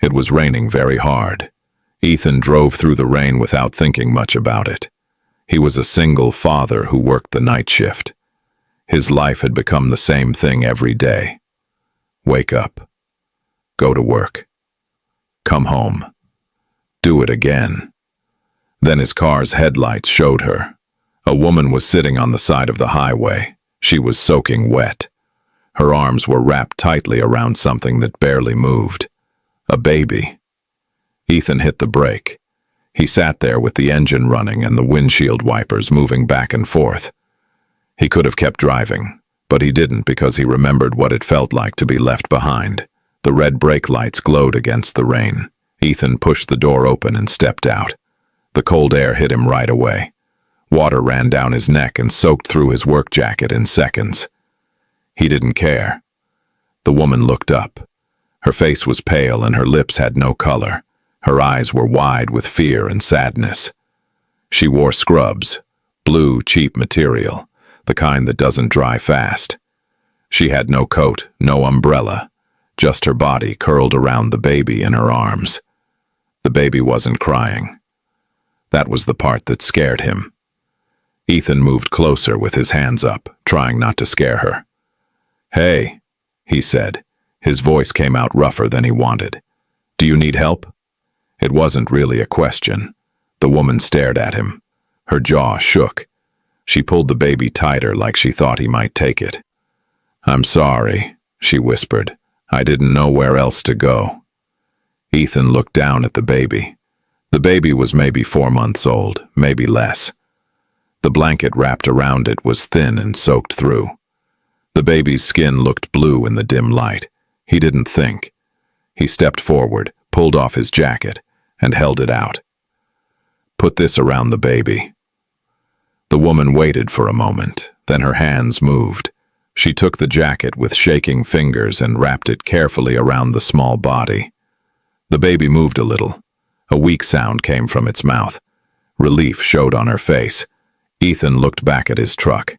It was raining very hard. Ethan drove through the rain without thinking much about it. He was a single father who worked the night shift. His life had become the same thing every day. Wake up. Go to work. Come home. Do it again. Then his car's headlights showed her. A woman was sitting on the side of the highway. She was soaking wet. Her arms were wrapped tightly around something that barely moved. A baby. Ethan hit the brake. He sat there with the engine running and the windshield wipers moving back and forth. He could have kept driving, but he didn't because he remembered what it felt like to be left behind. The red brake lights glowed against the rain. Ethan pushed the door open and stepped out. The cold air hit him right away. Water ran down his neck and soaked through his work jacket in seconds. He didn't care. The woman looked up. Her face was pale and her lips had no color. Her eyes were wide with fear and sadness. She wore scrubs, blue, cheap material, the kind that doesn't dry fast. She had no coat, no umbrella, just her body curled around the baby in her arms. The baby wasn't crying. That was the part that scared him. Ethan moved closer with his hands up, trying not to scare her. "Hey," he said. His voice came out rougher than he wanted. "Do you need help?" It wasn't really a question. The woman stared at him. Her jaw shook. She pulled the baby tighter like she thought he might take it. "I'm sorry," she whispered. "I didn't know where else to go." Ethan looked down at the baby. The baby was maybe 4 months old, maybe less. The blanket wrapped around it was thin and soaked through. The baby's skin looked blue in the dim light. He didn't think. He stepped forward, pulled off his jacket, and held it out. "Put this around the baby." The woman waited for a moment, then her hands moved. She took the jacket with shaking fingers and wrapped it carefully around the small body. The baby moved a little. A weak sound came from its mouth. Relief showed on her face. Ethan looked back at his truck.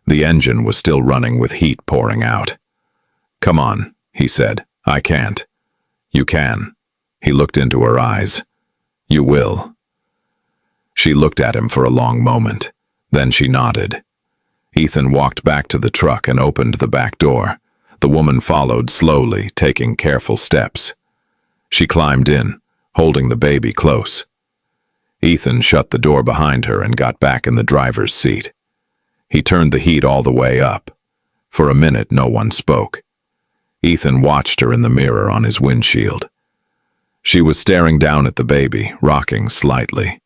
The engine was still running with heat pouring out. "Come on," he said. "I can't." "You can." He looked into her eyes. "You will." She looked at him for a long moment. Then she nodded. Ethan walked back to the truck and opened the back door. The woman followed slowly, taking careful steps. She climbed in, holding the baby close. Ethan shut the door behind her and got back in the driver's seat. He turned the heat all the way up. For a minute, no one spoke. Ethan watched her in the mirror on his windshield. She was staring down at the baby, rocking slightly.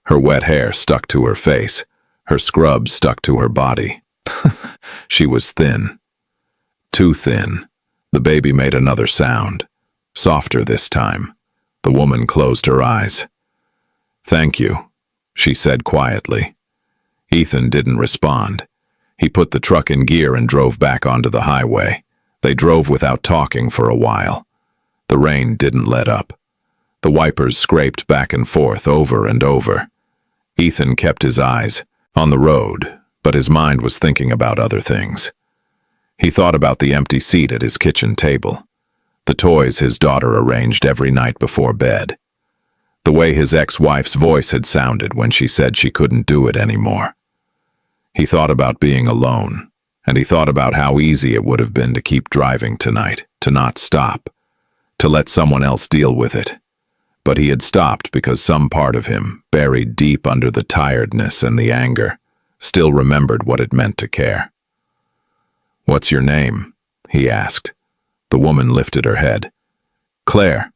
Her wet hair stuck to her face. Her scrubs stuck to her body. She was thin. Too thin. The baby made another sound. Softer this time. The woman closed her eyes. "Thank you," she said quietly. Ethan didn't respond. He put the truck in gear and drove back onto the highway. They drove without talking for a while. The rain didn't let up. The wipers scraped back and forth over and over. Ethan kept his eyes on the road, but his mind was thinking about other things. He thought about the empty seat at his kitchen table, the toys his daughter arranged every night before bed, the way his ex-wife's voice had sounded when she said she couldn't do it anymore. He thought about being alone, and he thought about how easy it would have been to keep driving tonight, to not stop, to let someone else deal with it. But he had stopped because some part of him, buried deep under the tiredness and the anger, still remembered what it meant to care. "What's your name?" he asked. The woman lifted her head. "Claire."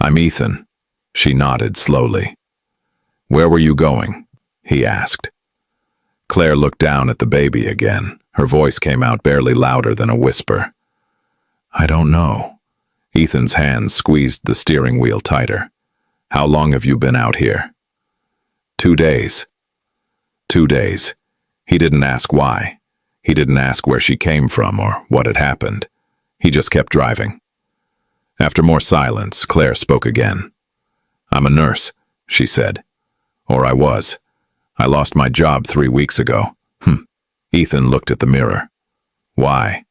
"I'm Ethan." She nodded slowly. "Where were you going?" he asked. Claire looked down at the baby again. Her voice came out barely louder than a whisper. "I don't know." Ethan's hands squeezed the steering wheel tighter. "How long have you been out here?" 2 days. 2 days. He didn't ask why. He didn't ask where she came from or what had happened. He just kept driving. After more silence, Claire spoke again. "I'm a nurse," she said. "Or I was. I lost my job 3 weeks ago." Ethan looked at the mirror. "Why?"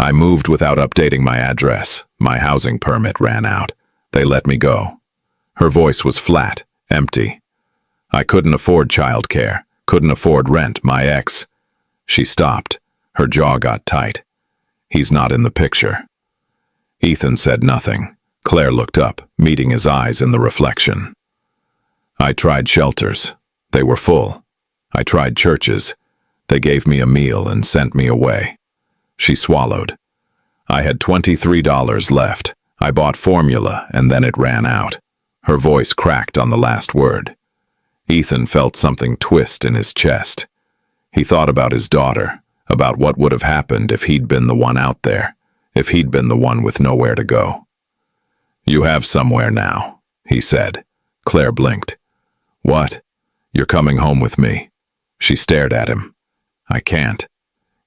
I moved without updating my address. My housing permit ran out. They let me go. Her voice was flat, empty. I couldn't afford childcare, couldn't afford rent, my ex. She stopped. Her jaw got tight. He's not in the picture. Ethan said nothing. Claire looked up, meeting his eyes in the reflection. I tried shelters. They were full. I tried churches. They gave me a meal and sent me away. She swallowed. I had $23 left. I bought formula and then it ran out. Her voice cracked on the last word. Ethan felt something twist in his chest. He thought about his daughter, about what would have happened if he'd been the one out there, if he'd been the one with nowhere to go. You have somewhere now, he said. Claire blinked. What? You're coming home with me. She stared at him. I can't.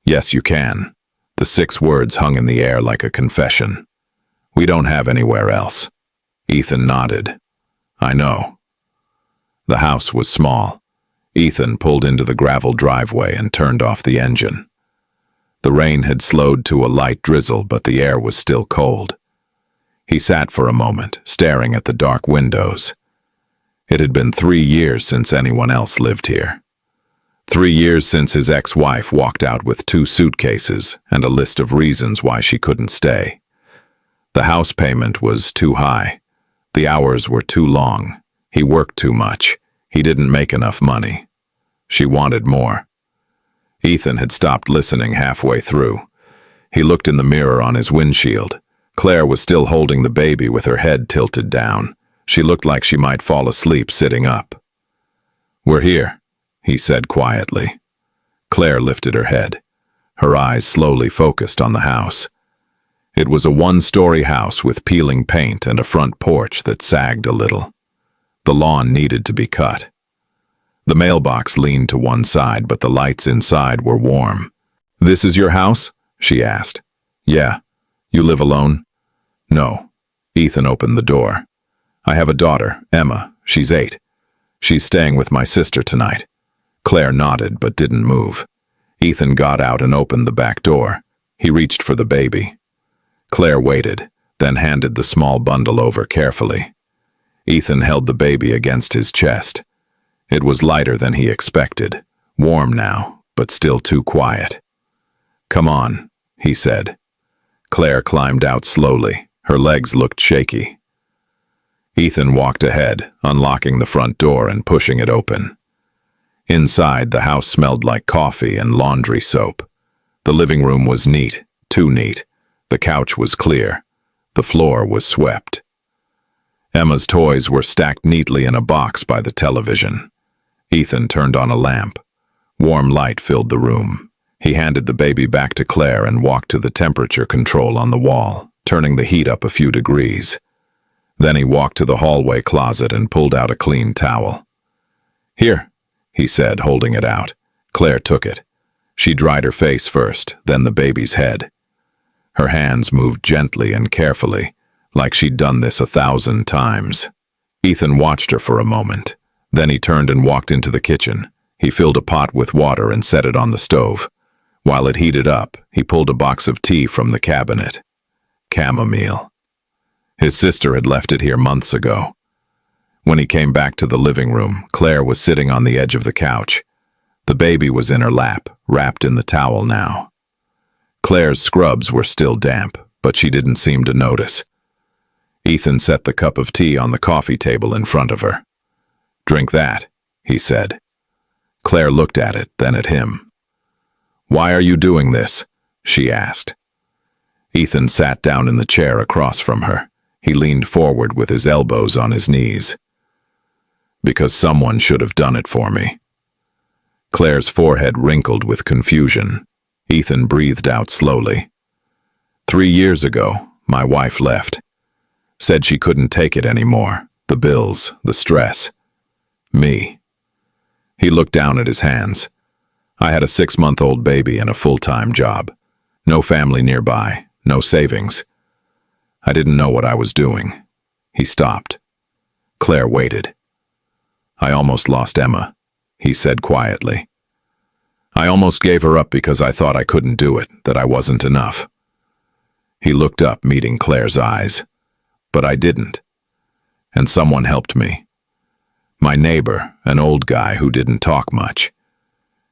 Yes, you can. The 6 words hung in the air like a confession. We don't have anywhere else. Ethan nodded. I know. The house was small. Ethan pulled into the gravel driveway and turned off the engine. The rain had slowed to a light drizzle, but the air was still cold. He sat for a moment, staring at the dark windows. It had been 3 years since anyone else lived here. 3 years since his ex-wife walked out with 2 suitcases and a list of reasons why she couldn't stay. The house payment was too high. The hours were too long. He worked too much. He didn't make enough money. She wanted more. Ethan had stopped listening halfway through. He looked in the mirror on his windshield. Claire was still holding the baby with her head tilted down. She looked like she might fall asleep sitting up. We're here, he said quietly. Claire lifted her head. Her eyes slowly focused on the house. It was a 1-story house with peeling paint and a front porch that sagged a little. The lawn needed to be cut. The mailbox leaned to one side, but the lights inside were warm. This is your house? She asked. Yeah. You live alone? No. Ethan opened the door. I have a daughter, Emma. She's 8. She's staying with my sister tonight. Claire nodded but didn't move. Ethan got out and opened the back door. He reached for the baby. Claire waited, then handed the small bundle over carefully. Ethan held the baby against his chest. It was lighter than he expected, warm now, but still too quiet. Come on, he said. Claire climbed out slowly. Her legs looked shaky. Ethan walked ahead, unlocking the front door and pushing it open. Inside, the house smelled like coffee and laundry soap. The living room was neat, too neat. The couch was clear. The floor was swept. Emma's toys were stacked neatly in a box by the television. Ethan turned on a lamp. Warm light filled the room. He handed the baby back to Claire and walked to the temperature control on the wall, turning the heat up a few degrees. Then he walked to the hallway closet and pulled out a clean towel. Here, he said, holding it out. Claire took it. She dried her face first, then the baby's head. Her hands moved gently and carefully, like she'd done this 1,000 times. Ethan watched her for a moment. Then he turned and walked into the kitchen. He filled a pot with water and set it on the stove. While it heated up, he pulled a box of tea from the cabinet. Chamomile. His sister had left it here months ago. When he came back to the living room, Claire was sitting on the edge of the couch. The baby was in her lap, wrapped in the towel now. Claire's scrubs were still damp, but she didn't seem to notice. Ethan set the cup of tea on the coffee table in front of her. Drink that, he said. Claire looked at it, then at him. Why are you doing this? She asked. Ethan sat down in the chair across from her. He leaned forward with his elbows on his knees. Because someone should have done it for me. Claire's forehead wrinkled with confusion. Ethan breathed out slowly. 3 years ago, my wife left. Said she couldn't take it anymore. The bills, the stress. Me. He looked down at his hands. I had a 6-month-old baby and a full-time job. No family nearby, no savings. I didn't know what I was doing. He stopped. Claire waited. I almost lost Emma, he said quietly. I almost gave her up because I thought I couldn't do it, that I wasn't enough. He looked up, meeting Claire's eyes. But I didn't. And someone helped me. My neighbor, an old guy who didn't talk much.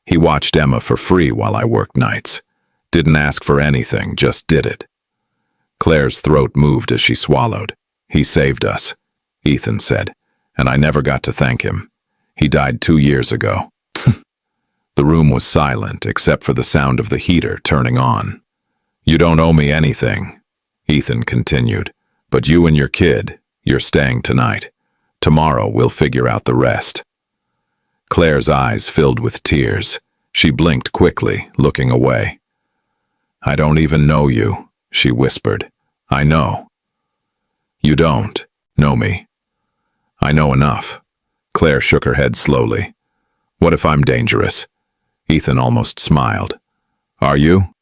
He watched Emma for free while I worked nights. Didn't ask for anything, just did it. Claire's throat moved as she swallowed. He saved us, Ethan said, and I never got to thank him. He died 2 years ago. The room was silent except for the sound of the heater turning on. You don't owe me anything, Ethan continued, but you and your kid, you're staying tonight. Tomorrow we'll figure out the rest. Claire's eyes filled with tears. She blinked quickly, looking away. I don't even know you, she whispered. I know. You don't know me. I know enough. Claire shook her head slowly. What if I'm dangerous? Ethan almost smiled. Are you?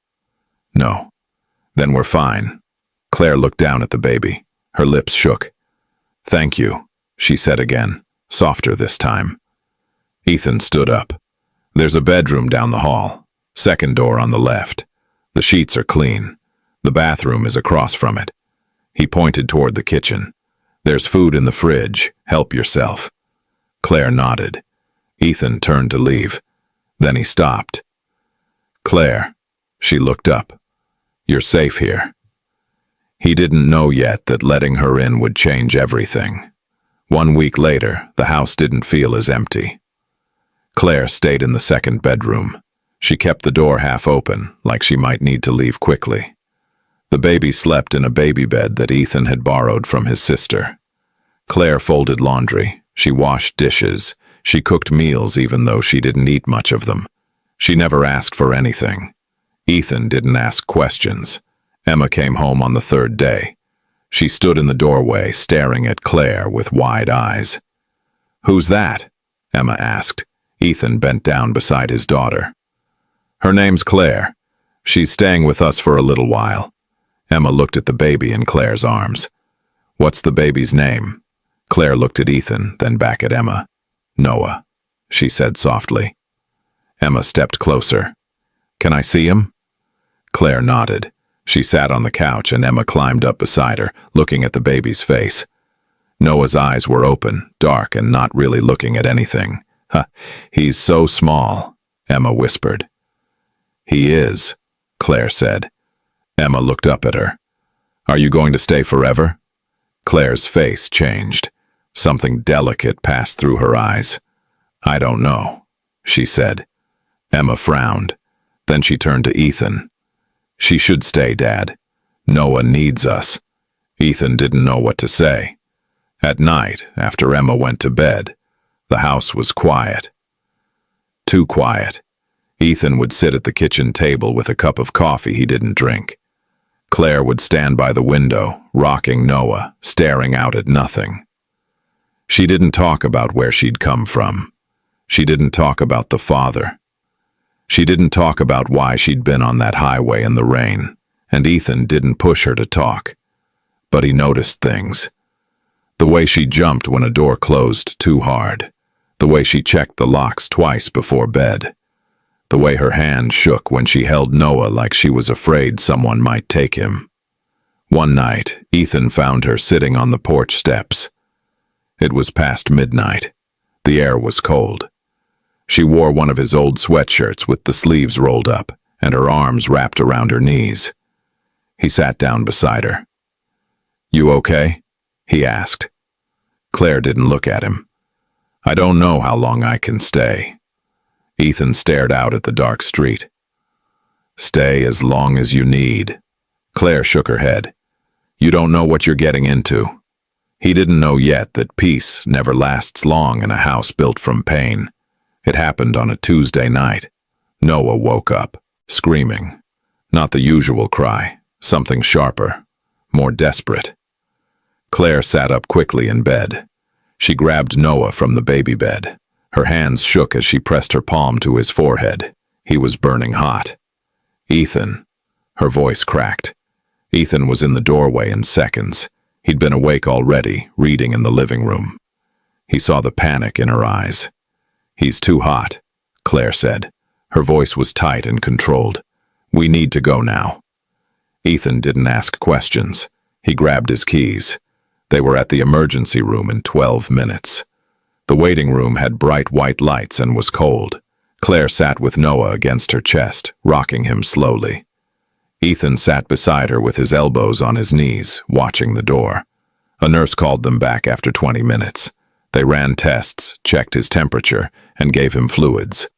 No. Then we're fine. Claire looked down at the baby. Her lips shook. Thank you, she said again, softer this time. Ethan stood up. There's a bedroom down the hall. Second door on the left. The sheets are clean. The bathroom is across from it. He pointed toward the kitchen. There's food in the fridge. Help yourself. Claire nodded. Ethan turned to leave. Then he stopped. Claire, she looked up. You're safe here. He didn't know yet that letting her in would change everything. 1 week later, the house didn't feel as empty. Claire stayed in the second bedroom. She kept the door half open, like she might need to leave quickly. The baby slept in a baby bed that Ethan had borrowed from his sister. Claire folded laundry. She washed dishes. She cooked meals even though she didn't eat much of them. She never asked for anything. Ethan didn't ask questions. Emma came home on the third day. She stood in the doorway, staring at Claire with wide eyes. Who's that? Emma asked. Ethan bent down beside his daughter. Her name's Claire. She's staying with us for a little while. Emma looked at the baby in Claire's arms. What's the baby's name? Claire looked at Ethan, then back at Emma. Noah, she said softly. Emma stepped closer. Can I see him? Claire nodded. She sat on the couch and Emma climbed up beside her, looking at the baby's face. Noah's eyes were open, dark, and not really looking at anything. He's so small, Emma whispered. He is, Claire said. Emma looked up at her. Are you going to stay forever? Claire's face changed. Something delicate passed through her eyes. I don't know, she said. Emma frowned. Then she turned to Ethan. She should stay, Dad. Noah needs us. Ethan didn't know what to say. At night, after Emma went to bed, the house was quiet. Too quiet. Ethan would sit at the kitchen table with a cup of coffee he didn't drink. Claire would stand by the window, rocking Noah, staring out at nothing. She didn't talk about where she'd come from. She didn't talk about the father. She didn't talk about why she'd been on that highway in the rain, and Ethan didn't push her to talk. But he noticed things. The way she jumped when a door closed too hard. The way she checked the locks twice before bed. The way her hand shook when she held Noah like she was afraid someone might take him. One night, Ethan found her sitting on the porch steps. It was past midnight. The air was cold. She wore one of his old sweatshirts with the sleeves rolled up and her arms wrapped around her knees. He sat down beside her. You okay? He asked. Claire didn't look at him. I don't know how long I can stay. Ethan stared out at the dark street. Stay as long as you need. Claire shook her head. You don't know what you're getting into. He didn't know yet that peace never lasts long in a house built from pain. It happened on a Tuesday night. Noah woke up, screaming. Not the usual cry, something sharper, more desperate. Claire sat up quickly in bed. She grabbed Noah from the baby bed. Her hands shook as she pressed her palm to his forehead. He was burning hot. Ethan. Her voice cracked. Ethan was in the doorway in seconds. He'd been awake already, reading in the living room. He saw the panic in her eyes. He's too hot, Claire said. Her voice was tight and controlled. We need to go now. Ethan didn't ask questions. He grabbed his keys. They were at the emergency room in 12 minutes. The waiting room had bright white lights and was cold. Claire sat with Noah against her chest, rocking him slowly. Ethan sat beside her with his elbows on his knees, watching the door. A nurse called them back after 20 minutes. They ran tests, checked his temperature, and gave him fluids.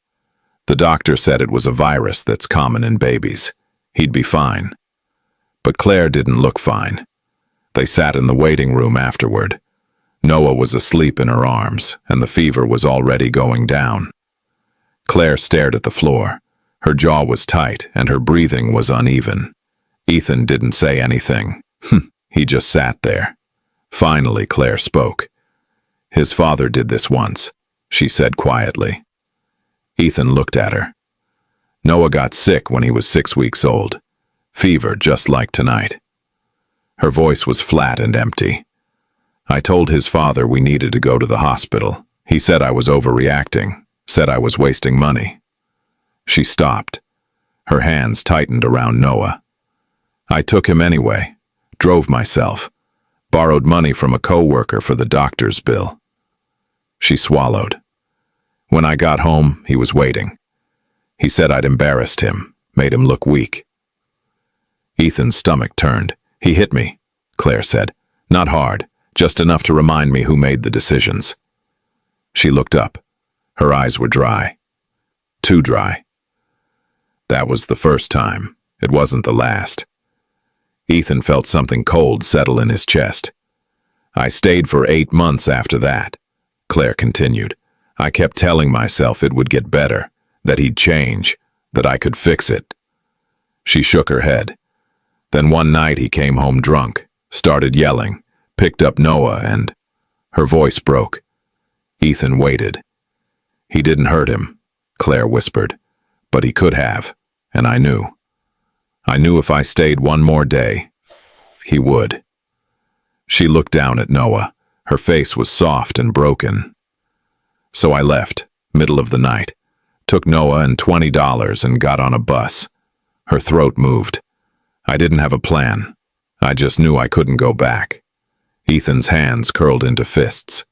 The doctor said it was a virus that's common in babies. He'd be fine. But Claire didn't look fine. They sat in the waiting room afterward. Noah was asleep in her arms, and the fever was already going down. Claire stared at the floor. Her jaw was tight, and her breathing was uneven. Ethan didn't say anything. He just sat there. Finally, Claire spoke. "His father did this once," she said quietly. Ethan looked at her. "Noah got sick when he was 6 weeks old. Fever just like tonight." Her voice was flat and empty. "I told his father we needed to go to the hospital. He said I was overreacting, said I was wasting money." She stopped. Her hands tightened around Noah. "I took him anyway, drove myself, borrowed money from a co-worker for the doctor's bill." She swallowed. "When I got home, he was waiting. He said I'd embarrassed him, made him look weak." Ethan's stomach turned. "He hit me," Claire said. "Not hard, just enough to remind me who made the decisions." She looked up. Her eyes were dry. Too dry. That was the first time. It wasn't the last. Ethan felt something cold settle in his chest. "I stayed for 8 months after that," Claire continued. "I kept telling myself it would get better, that he'd change, that I could fix it." She shook her head. "Then one night he came home drunk, started yelling, picked up Noah and—" Her voice broke. Ethan waited. "He didn't hurt him," Claire whispered, "but he could have, and I knew. I knew if I stayed one more day, he would." She looked down at Noah. Her face was soft and broken. "So I left, middle of the night, took Noah and $20 and got on a bus." Her throat moved. "I didn't have a plan. I just knew I couldn't go back." Ethan's hands curled into fists.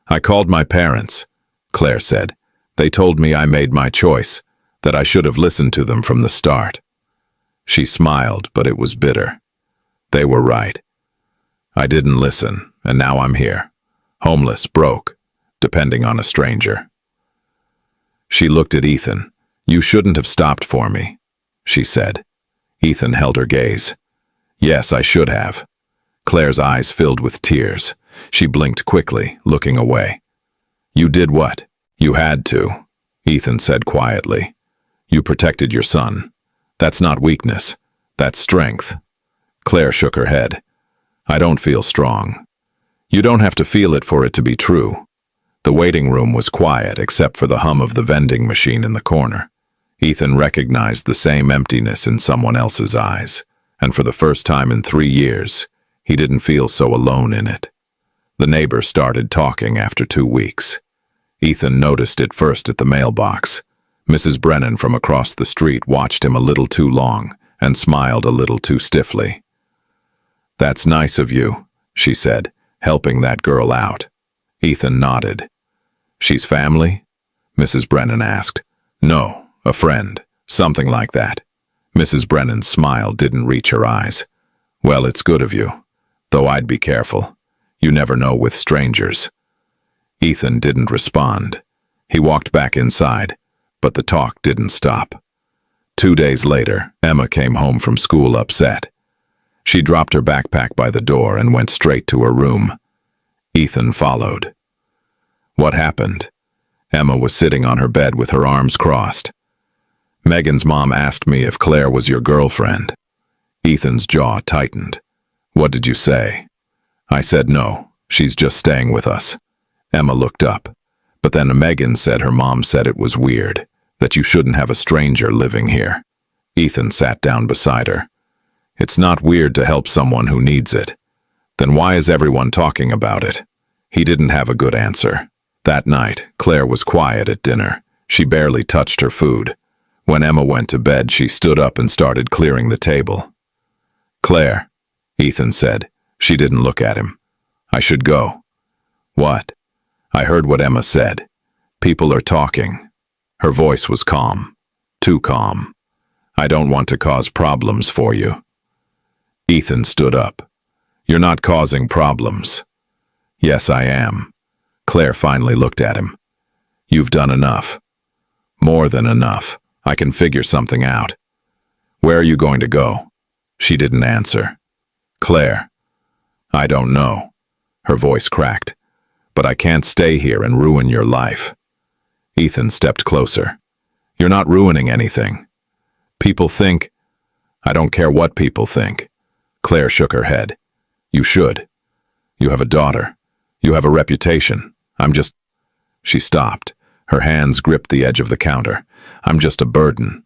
"I called my parents," Claire said. "They told me I made my choice, that I should have listened to them from the start." She smiled, but it was bitter. They were right. I didn't listen, and now I'm here, homeless, broke, depending on a stranger. She looked at Ethan. "You shouldn't have stopped for me," she said. Ethan held her gaze. "Yes, I should have." Claire's eyes filled with tears. She blinked quickly, looking away. "You did what? You had to," Ethan said quietly. "You protected your son. That's not weakness. That's strength." Claire shook her head. "I don't feel strong." "You don't have to feel it for it to be true." The waiting room was quiet except for the hum of the vending machine in the corner. Ethan recognized the same emptiness in someone else's eyes, and for the first time in 3 years, he didn't feel so alone in it. The neighbor started talking after 2 weeks. Ethan noticed it first at the mailbox. Mrs. Brennan from across the street watched him a little too long and smiled a little too stiffly. "That's nice of you," she said, "helping that girl out." Ethan nodded. "She's family?" Mrs. Brennan asked. "No, a friend, something like that." Mrs. Brennan's smile didn't reach her eyes. "Well, it's good of you, though I'd be careful. You never know with strangers." Ethan didn't respond. He walked back inside, but the talk didn't stop. 2 days later, Emma came home from school upset. She dropped her backpack by the door and went straight to her room. Ethan followed. "What happened?" Emma was sitting on her bed with her arms crossed. "Megan's mom asked me if Claire was your girlfriend." Ethan's jaw tightened. "What did you say?" "I said no, she's just staying with us." Emma looked up. "But then Megan said her mom said it was weird, that you shouldn't have a stranger living here." Ethan sat down beside her. "It's not weird to help someone who needs it. Then why is everyone talking about it?" He didn't have a good answer. That night, Claire was quiet at dinner. She barely touched her food. When Emma went to bed, she stood up and started clearing the table. Claire, Ethan said. She didn't look at him. I should go. What? I heard what Emma said. People are talking. Her voice was calm. Too calm. I don't want to cause problems for you. Ethan stood up. You're not causing problems. Yes, I am. Claire finally looked at him. You've done enough. More than enough. I can figure something out. Where are you going to go? She didn't answer. Claire. I don't know. Her voice cracked. But I can't stay here and ruin your life. Ethan stepped closer. You're not ruining anything. People think. I don't care what people think. Claire shook her head. You should. You have a daughter. You have a reputation. I'm just... She stopped. Her hands gripped the edge of the counter. I'm just a burden.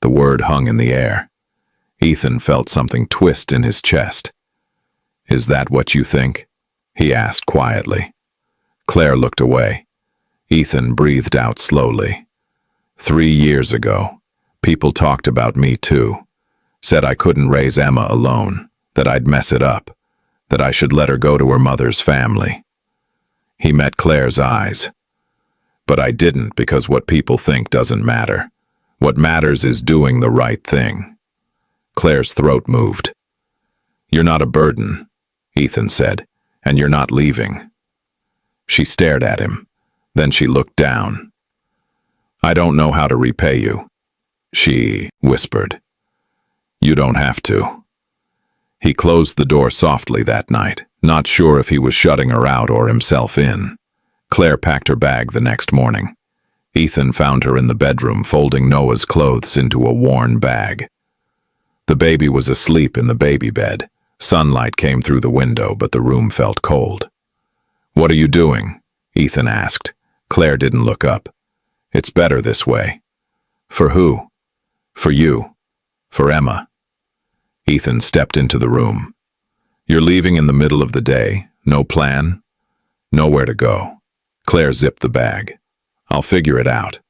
The word hung in the air. Ethan felt something twist in his chest. Is that what you think? He asked quietly. Claire looked away. Ethan breathed out slowly. 3 years ago, people talked about me too. Said I couldn't raise Emma alone, that I'd mess it up, that I should let her go to her mother's family. He met Claire's eyes. But I didn't, because what people think doesn't matter. What matters is doing the right thing. Claire's throat moved. You're not a burden, Ethan said, and you're not leaving. She stared at him. Then she looked down. I don't know how to repay you, she whispered. You don't have to. He closed the door softly that night, not sure if he was shutting her out or himself in. Claire packed her bag the next morning. Ethan found her in the bedroom folding Noah's clothes into a worn bag. The baby was asleep in the baby bed. Sunlight came through the window, but the room felt cold. What are you doing? Ethan asked. Claire didn't look up. It's better this way. For who? For you. For Emma. Ethan stepped into the room. You're leaving in the middle of the day? No plan? Nowhere to go. Claire zipped the bag. I'll figure it out.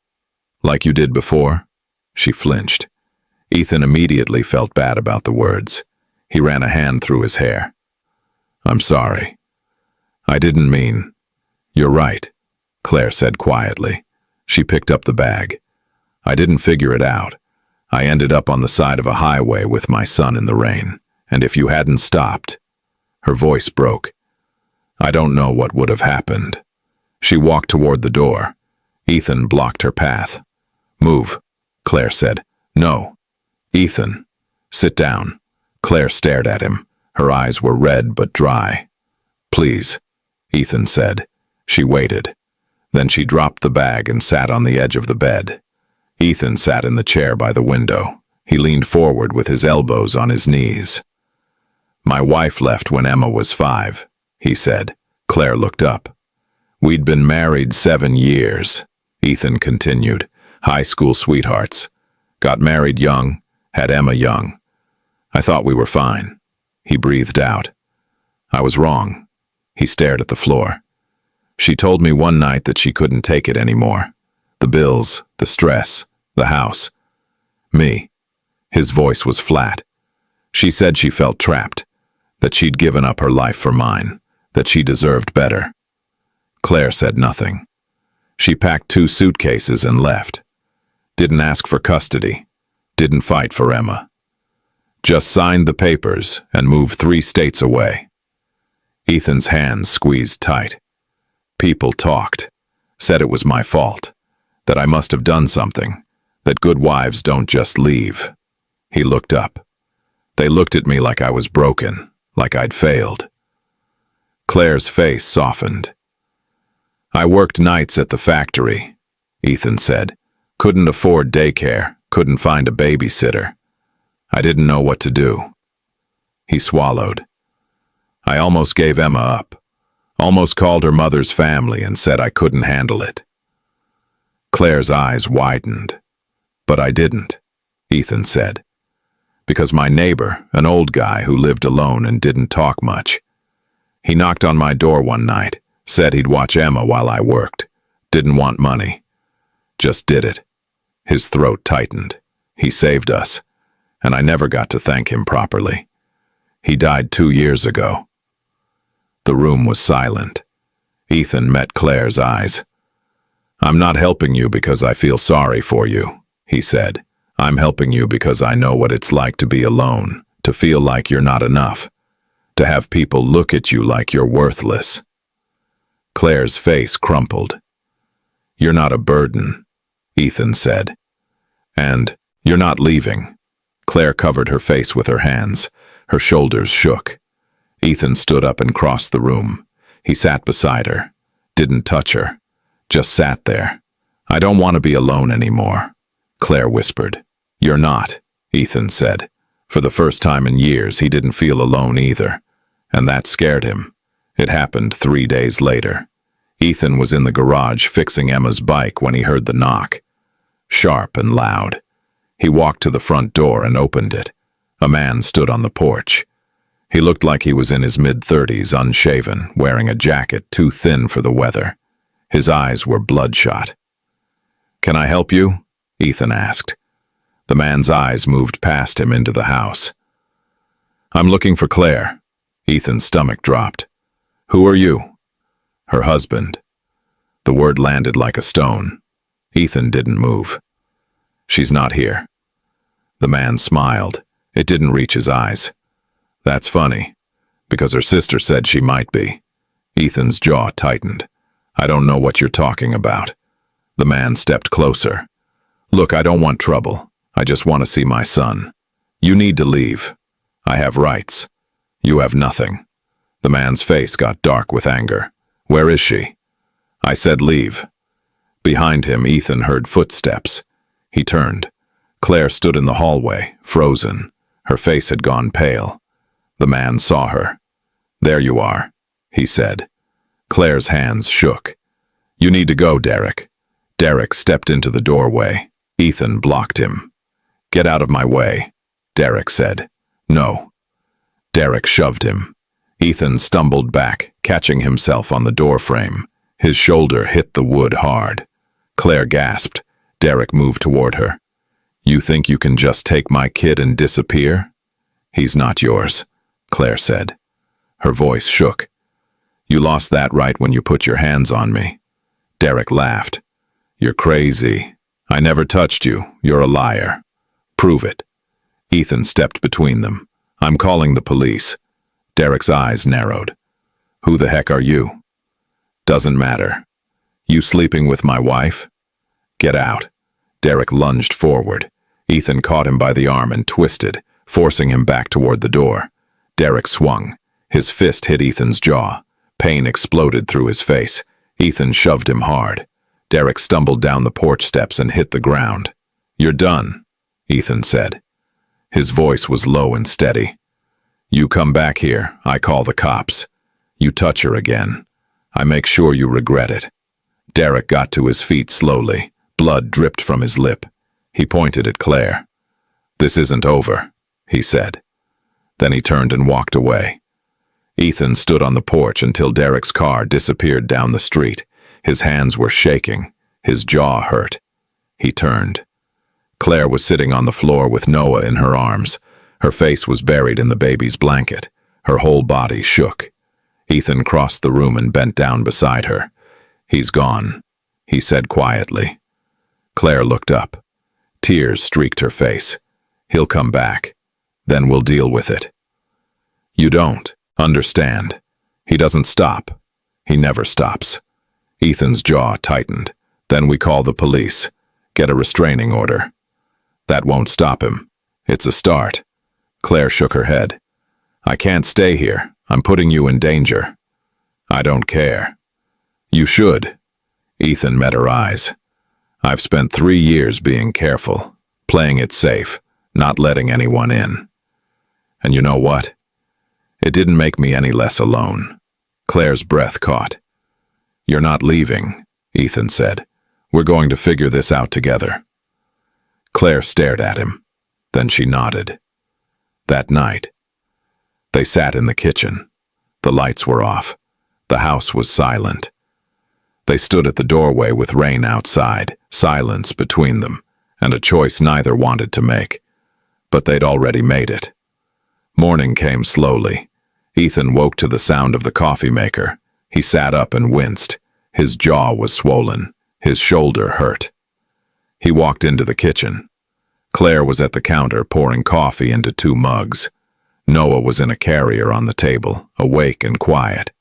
Like you did before? She flinched. Ethan immediately felt bad about the words. He ran a hand through his hair. I'm sorry. I didn't mean... You're right, Claire said quietly. She picked up the bag. I didn't figure it out. I ended up on the side of a highway with my son in the rain, and if you hadn't stopped... Her voice broke. I don't know what would have happened. She walked toward the door. Ethan blocked her path. Move, Claire said. No. Ethan, sit down. Claire stared at him. Her eyes were red but dry. Please, Ethan said. She waited. Then she dropped the bag and sat on the edge of the bed. Ethan sat in the chair by the window. He leaned forward with his elbows on his knees. My wife left when Emma was 5, he said. Claire looked up. We'd been married 7 years, Ethan continued. High school sweethearts. Got married young, had Emma young. I thought we were fine. He breathed out. I was wrong. He stared at the floor. She told me one night that she couldn't take it anymore. The bills, the stress, the house. Me. His voice was flat. She said she felt trapped, that she'd given up her life for mine, that she deserved better. Claire said nothing. She packed 2 suitcases and left. Didn't ask for custody. Didn't fight for Emma. Just signed the papers and moved 3 states away. Ethan's hands squeezed tight. People talked, said it was my fault, that I must have done something, that good wives don't just leave. He looked up. They looked at me like I was broken, like I'd failed. Claire's face softened. I worked nights at the factory, Ethan said. Couldn't afford daycare, couldn't find a babysitter. I didn't know what to do. He swallowed. I almost gave Emma up. Almost called her mother's family and said I couldn't handle it. Claire's eyes widened. But I didn't, Ethan said. Because my neighbor, an old guy who lived alone and didn't talk much. He knocked on my door one night, said he'd watch Emma while I worked. Didn't want money. Just did it. His throat tightened. He saved us, and I never got to thank him properly. He died 2 years ago. The room was silent. Ethan met Claire's eyes. I'm not helping you because I feel sorry for you, he said. I'm helping you because I know what it's like to be alone, to feel like you're not enough, to have people look at you like you're worthless. Claire's face crumpled. You're not a burden, Ethan said. And you're not leaving. Claire covered her face with her hands. Her shoulders shook. Ethan stood up and crossed the room. He sat beside her, didn't touch her, just sat there. I don't want to be alone anymore, Claire whispered. You're not, Ethan said. For the first time in years, he didn't feel alone either, and that scared him. It happened 3 days later. Ethan was in the garage fixing Emma's bike when he heard the knock. Sharp and loud. He walked to the front door and opened it. A man stood on the porch. He looked like he was in his mid-30s, unshaven, wearing a jacket too thin for the weather. His eyes were bloodshot. Can I help you? Ethan asked. The man's eyes moved past him into the house. I'm looking for Claire. Ethan's stomach dropped. Who are you? Her husband. The word landed like a stone. Ethan didn't move. She's not here. The man smiled. It didn't reach his eyes. That's funny, because her sister said she might be. Ethan's jaw tightened. I don't know what you're talking about. The man stepped closer. Look, I don't want trouble. I just want to see my son. You need to leave. I have rights. You have nothing. The man's face got dark with anger. Where is she? I said leave. Behind him, Ethan heard footsteps. He turned. Claire stood in the hallway, frozen. Her face had gone pale. The man saw her. There you are, he said. Claire's hands shook. You need to go, Derek. Derek stepped into the doorway. Ethan blocked him. Get out of my way, Derek said. No. Derek shoved him. Ethan stumbled back, catching himself on the doorframe. His shoulder hit the wood hard. Claire gasped. Derek moved toward her. You think you can just take my kid and disappear? He's not yours, Claire said. Her voice shook. You lost that right when you put your hands on me. Derek laughed. You're crazy. I never touched you. You're a liar. Prove it. Ethan stepped between them. I'm calling the police. Derek's eyes narrowed. Who the heck are you? Doesn't matter. You sleeping with my wife? Get out. Derek lunged forward. Ethan caught him by the arm and twisted, forcing him back toward the door. Derek swung. His fist hit Ethan's jaw. Pain exploded through his face. Ethan shoved him hard. Derek stumbled down the porch steps and hit the ground. You're done, Ethan said. His voice was low and steady. You come back here, I call the cops. You touch her again. I make sure you regret it. Derek got to his feet slowly. Blood dripped from his lip. He pointed at Claire. This isn't over, he said. Then he turned and walked away. Ethan stood on the porch until Derek's car disappeared down the street. His hands were shaking. His jaw hurt. He turned. Claire was sitting on the floor with Noah in her arms. Her face was buried in the baby's blanket. Her whole body shook. Ethan crossed the room and bent down beside her. He's gone, he said quietly. Claire looked up. Tears streaked her face. He'll come back. Then we'll deal with it. You don't understand. He doesn't stop. He never stops. Ethan's jaw tightened. Then we call the police. Get a restraining order. That won't stop him. It's a start. Claire shook her head. I can't stay here. I'm putting you in danger. I don't care. You should. Ethan met her eyes. I've spent 3 years being careful, playing it safe, not letting anyone in. And you know what? It didn't make me any less alone. Claire's breath caught. You're not leaving, Ethan said. We're going to figure this out together. Claire stared at him. Then she nodded. That night, they sat in the kitchen. The lights were off. The house was silent. They stood at the doorway with rain outside, silence between them, and a choice neither wanted to make. But they'd already made it. Morning came slowly. Ethan woke to the sound of the coffee maker. He sat up and winced. His jaw was swollen. His shoulder hurt. He walked into the kitchen. Claire was at the counter pouring coffee into 2 mugs. Noah was in a carrier on the table, awake and quiet.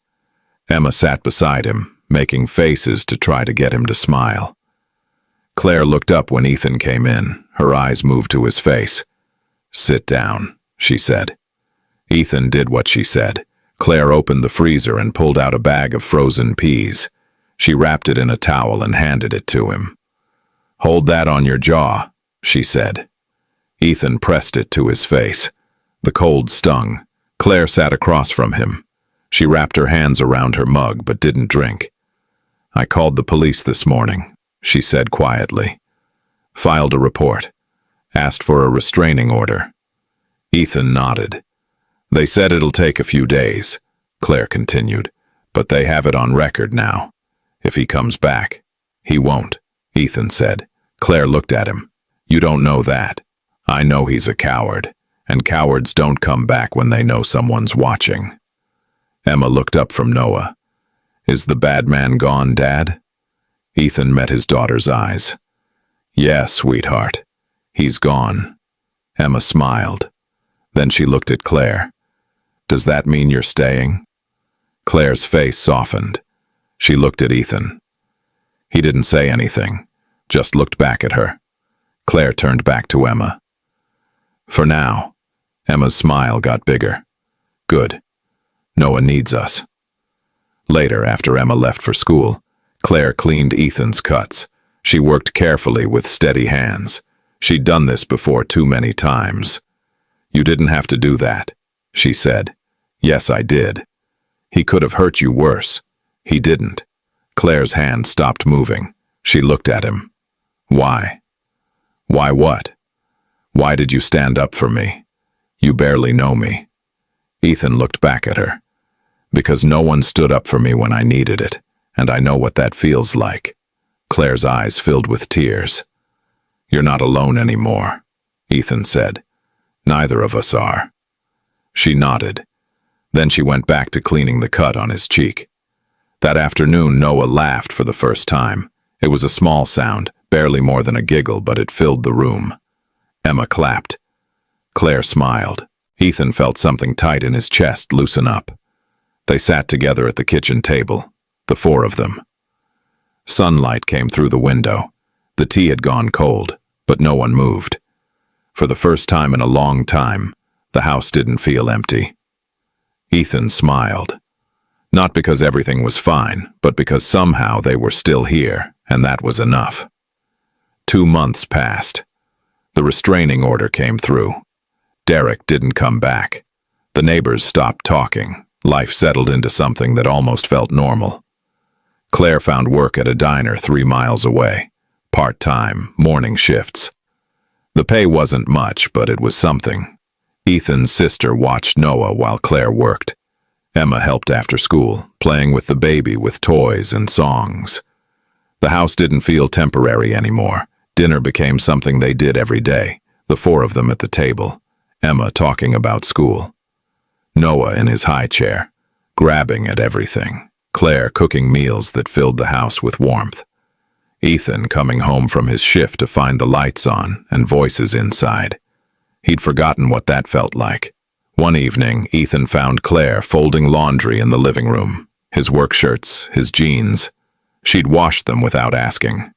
Emma sat beside him, making faces to try to get him to smile. Claire looked up when Ethan came in. Her eyes moved to his face. "Sit down," she said. Ethan did what she said. Claire opened the freezer and pulled out a bag of frozen peas. She wrapped it in a towel and handed it to him. "Hold that on your jaw," she said. Ethan pressed it to his face. The cold stung. Claire sat across from him. She wrapped her hands around her mug but didn't drink. "I called the police this morning," she said quietly. "Filed a report. Asked for a restraining order." Ethan nodded. "They said it'll take a few days," Claire continued, "but they have it on record now. If he comes back." "He won't," Ethan said. Claire looked at him. "You don't know that. I know he's a coward, and cowards don't come back when they know someone's watching." Emma looked up from Noah. "Is the bad man gone, Dad?" Ethan met his daughter's eyes. "Yes, sweetheart. He's gone." Emma smiled. Then she looked at Claire. "Does that mean you're staying?" Claire's face softened. She looked at Ethan. He didn't say anything, just looked back at her. Claire turned back to Emma. "For now." Emma's smile got bigger. "Good. Noah needs us." Later, after Emma left for school, Claire cleaned Ethan's cuts. She worked carefully with steady hands. She'd done this before too many times. "You didn't have to do that," she said. "Yes, I did. He could have hurt you worse." "He didn't." Claire's hand stopped moving. She looked at him. "Why?" "Why what?" "Why did you stand up for me? You barely know me." Ethan looked back at her. "Because no one stood up for me when I needed it, and I know what that feels like." Claire's eyes filled with tears. "You're not alone anymore," Ethan said. "Neither of us are." She nodded. Then she went back to cleaning the cut on his cheek. That afternoon, Noah laughed for the first time. It was a small sound, barely more than a giggle, but it filled the room. Emma clapped. Claire smiled. Ethan felt something tight in his chest loosen up. They sat together at the kitchen table, the 4 of them. Sunlight came through the window. The tea had gone cold, but no one moved. For the first time in a long time, the house didn't feel empty. Ethan smiled. Not because everything was fine, but because somehow they were still here, and that was enough. 2 months passed. The restraining order came through. Derek didn't come back. The neighbors stopped talking. Life settled into something that almost felt normal. Claire found work at a diner 3 miles away. Part-time, morning shifts. The pay wasn't much, but it was something. Ethan's sister watched Noah while Claire worked. Emma helped after school, playing with the baby with toys and songs. The house didn't feel temporary anymore. Dinner became something they did every day, the 4 of them at the table, Emma talking about school. Noah in his high chair, grabbing at everything. Claire cooking meals that filled the house with warmth. Ethan coming home from his shift to find the lights on and voices inside. He'd forgotten what that felt like. One evening, Ethan found Claire folding laundry in the living room. His work shirts, his jeans. She'd washed them without asking.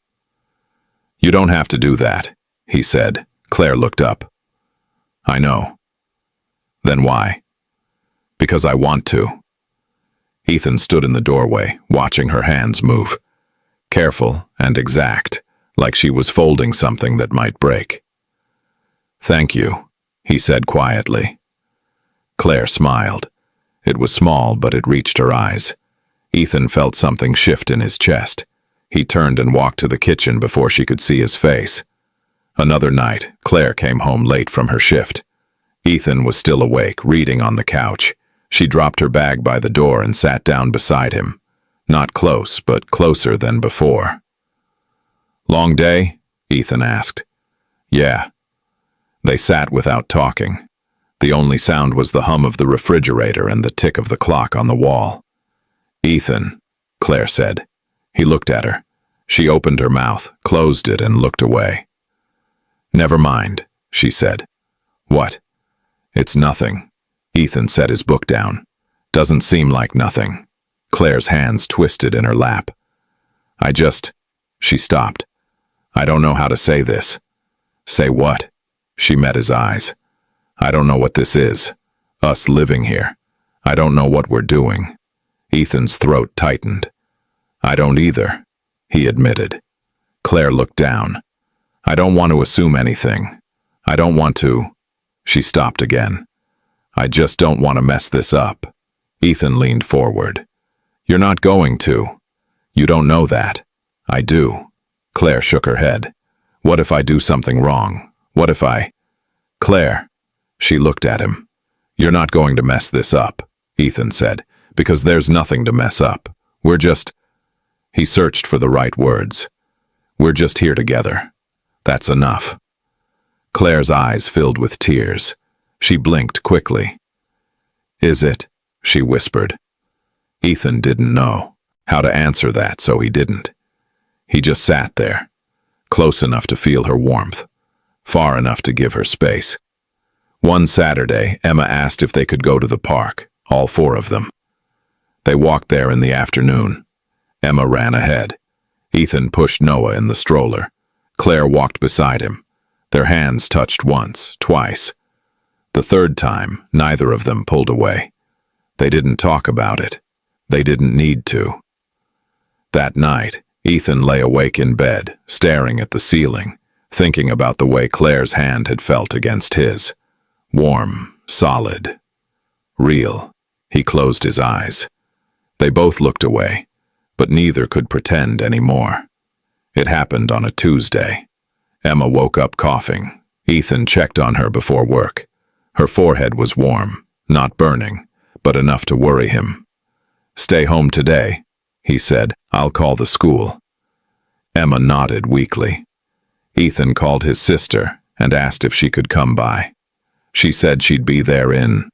"You don't have to do that," he said. Claire looked up. "I know." "Then why?" "Because I want to." Ethan stood in the doorway, watching her hands move. Careful and exact, like she was folding something that might break. "Thank you," he said quietly. Claire smiled. It was small, but it reached her eyes. Ethan felt something shift in his chest. He turned and walked to the kitchen before she could see his face. Another night, Claire came home late from her shift. Ethan was still awake, reading on the couch. She dropped her bag by the door and sat down beside him. Not close, but closer than before. "Long day?" Ethan asked. "Yeah." They sat without talking. The only sound was the hum of the refrigerator and the tick of the clock on the wall. "Ethan," Claire said. He looked at her. She opened her mouth, closed it, and looked away. "Never mind," she said. "What?" "It's nothing." Ethan set his book down. "Doesn't seem like nothing." Claire's hands twisted in her lap. She stopped. "I don't know how to say this." "Say what?" She met his eyes. "I don't know what this is. Us living here. I don't know what we're doing." Ethan's throat tightened. "I don't either," he admitted. Claire looked down. "I don't want to assume anything. I don't want to—" She stopped again. "I just don't want to mess this up." Ethan leaned forward. "You're not going to. You don't know that." "I do." Claire shook her head. "What if I do something wrong? What if I—" "Claire." She looked at him. "You're not going to mess this up," Ethan said, "because there's nothing to mess up. We're just—" He searched for the right words. "We're just here together. That's enough." Claire's eyes filled with tears. She blinked quickly. "Is it?" she whispered. Ethan didn't know how to answer that, so he didn't. He just sat there, close enough to feel her warmth, far enough to give her space. One Saturday, Emma asked if they could go to the park, all four of them. They walked there in the afternoon. Emma ran ahead. Ethan pushed Noah in the stroller. Claire walked beside him. Their hands touched once, twice. The third time, neither of them pulled away. They didn't talk about it. They didn't need to. That night, Ethan lay awake in bed, staring at the ceiling, thinking about the way Claire's hand had felt against his. Warm, solid, real. He closed his eyes. They both looked away, but neither could pretend anymore. It happened on a Tuesday. Emma woke up coughing. Ethan checked on her before work. Her forehead was warm, not burning, but enough to worry him. "Stay home today," he said. "I'll call the school." Emma nodded weakly. Ethan called his sister and asked if she could come by. She said she'd be there in